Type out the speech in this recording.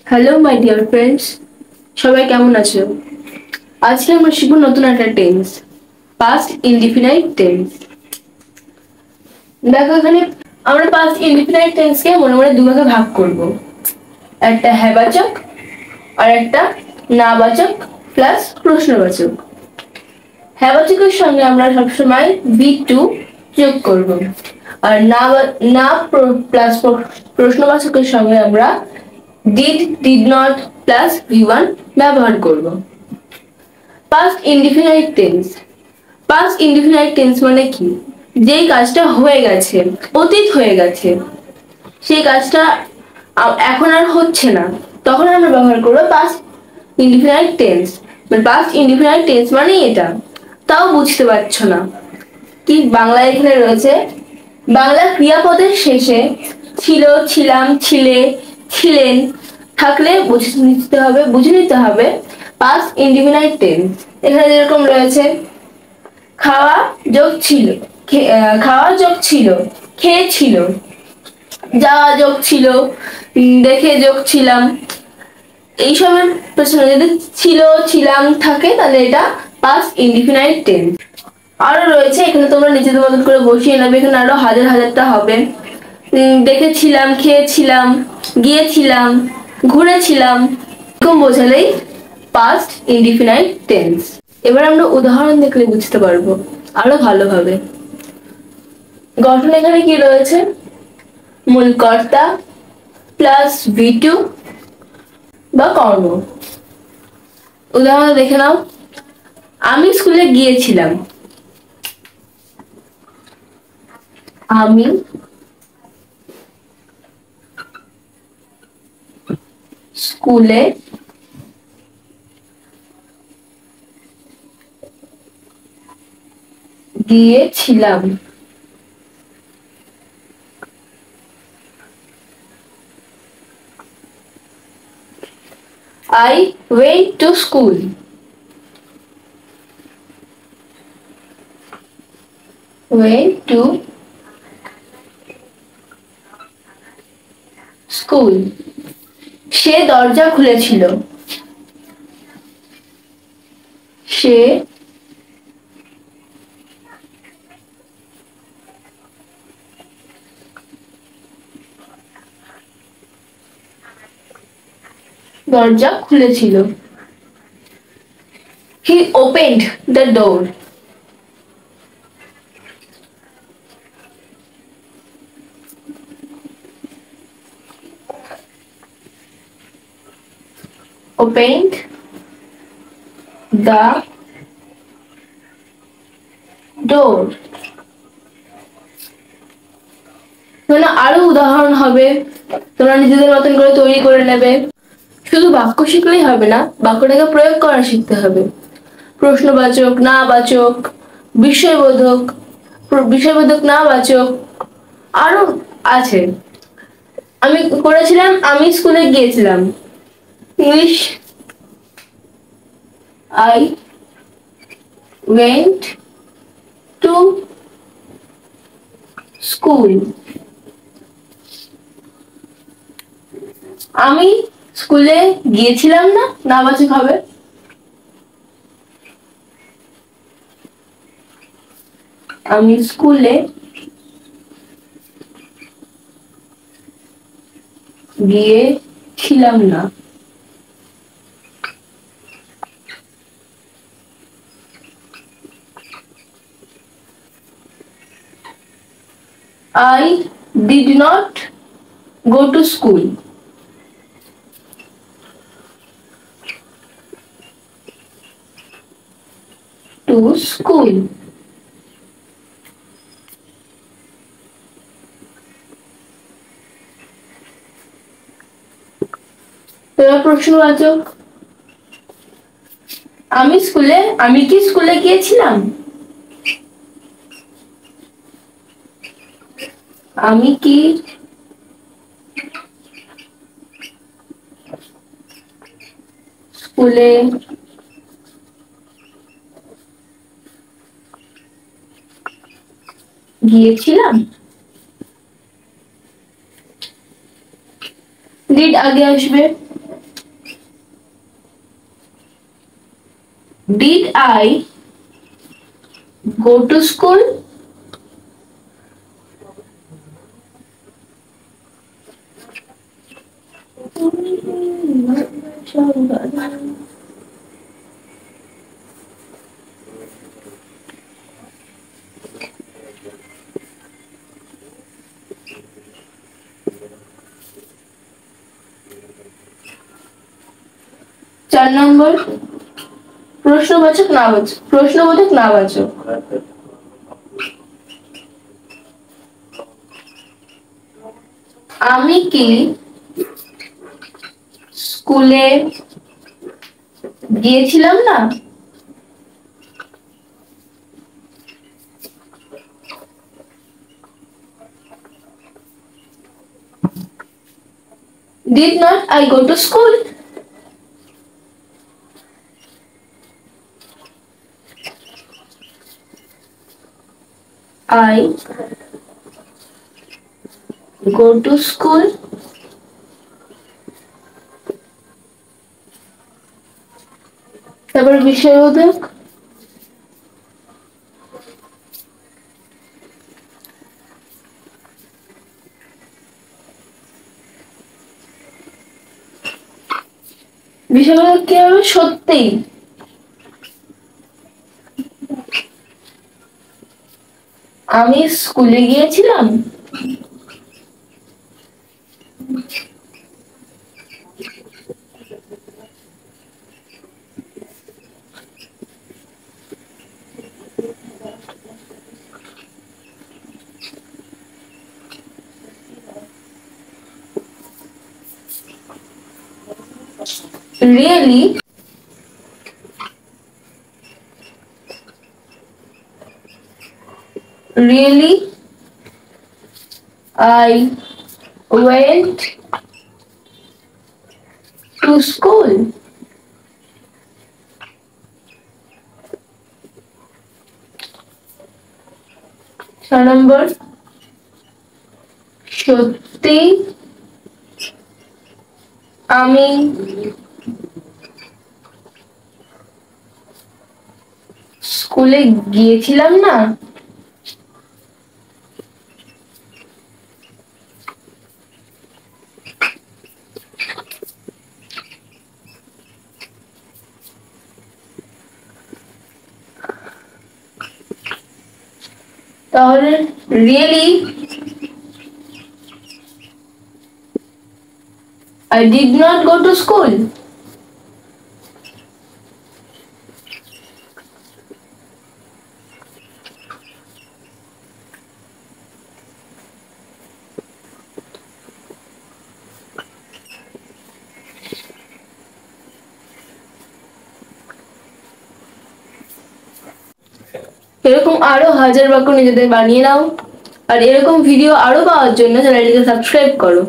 Hello my dear friends, সবাই কেমন আছো? আজকে আমরা শিখব নতুন একটা টেন্স, পাস্ট ইনডিফিনাইট টেন্স। দেখো এখানে আমরা পাস্ট ইনডিফিনাইট টেন্সকে মনে মনে দুভাগে ভাগ করব। একটা হ্যাবাচক আর একটা নাবাচক প্লাস প্রশ্নবাচক। হ্যাবাচকের সঙ্গে আমরা সবসময় বি টু যোগ করব, আর না প্লাস প্রশ্নবাচকের সঙ্গে আমরা ডিড নট প্লাস ভি1 ব্যবহার করব। Past indefinite tense. Past indefinite tense মানে কি? যেই কাজটা হয়ে গেছে, অতীত হয়ে গেছে, সেই কাজটা এখন আর হচ্ছে না, তখন আমরা ব্যবহার করবো past indefinite tense. Past indefinite tense মানে এটা। তাও বুঝতে পারছো না কি? বাংলা এখানে রয়েছে, বাংলা ক্রিয়াপদের শেষে ছিল, ছিলাম, ছিলে, ছিলেন থাকলে বুঝে নিতে হবে পাস্ট ইনডিফিনাইট টেন্স। এখানে যেরকম রয়েছে খাওয়া যোগ ছিল, খাওয়া যোগ ছিল, খেয়েছিল, যাওয়া যোগ ছিল, দেখে যোগ ছিলাম। এইসবের পেছনে যদি ছিল, ছিলাম থাকে তাহলে এটা পাস্ট ইনডিফিনাইট টেন্স। আরো রয়েছে, এখানে তোমরা নিজেদের মতন করে বসিয়ে নেবে, এখানে আরো হাজার হাজারটা হবে। দেখেছিলাম, খেয়েছিলাম, গিয়েছিলাম, ঘুরেছিলাম, এরকম বোঝালেই পাস্ট ইনডিফিনাইট টেন্স। এবার আমরা উদাহরণ দেখলে বুঝতে পারবো আরো ভালোভাবে। গঠন এখানে কি রয়েছে? মূল কর্তা প্লাস ভি2 বা কর্ম। উদাহরণ দেখে নাও, আমি স্কুলে গিয়েছিলাম। আমি স্কুলে গিয়েছিলাম। I went to school. Went to school. সে দরজা খুলেছিল। সে দরজা খুলেছিল। He opened the door. Opened the door. মানে আরো উদাহরণ হবে, তোমরা নিজেদের মতন করে তৈরি করে নেবে। শুধু বাক্য শিখলেই হবে না, বাক্যটাকে প্রয়োগ করা শিখতে হবে। প্রশ্নবাচক, নাবাচক, বিষয়বোধক, বিষয়বোধক নাবাচক আরো আছে। আমি করেছিলাম, আমি স্কুলে গিয়েছিলাম। English, I went to school. আমি স্কুলে গিয়েছিলাম না, নাবাচক হবে। আমি স্কুলে গিয়েছিলাম না। I did not go to school. To school. এবার প্রশ্নবাচক, আমি কি স্কুলে গিয়েছিলাম? আমি কি স্কুলে গিয়েছিলাম? ডিড আগে আসবে। Did I go to school? চার নম্বর প্রশ্নবাচক নাবাচক। আমি কি স্কুলে গিয়েছিলাম না? Did not I go to school? I go to school. তারপর বিষয়বোধক। বিষয়বোধক কি হবে? সত্যি। আমি স্কুলে গিয়েছিলাম। Really? Really? I went to school. 6 নম্বর সত্যি আমি স্কুলে গিয়েছিলাম না। তাহলে really I did not go to school. এরকম আরো হাজার বাক্য নিজেদের বানিয়ে নাও, আর এরকম ভিডিও আরো পাওয়ার জন্য চ্যানেলটিকে সাবস্ক্রাইব করো।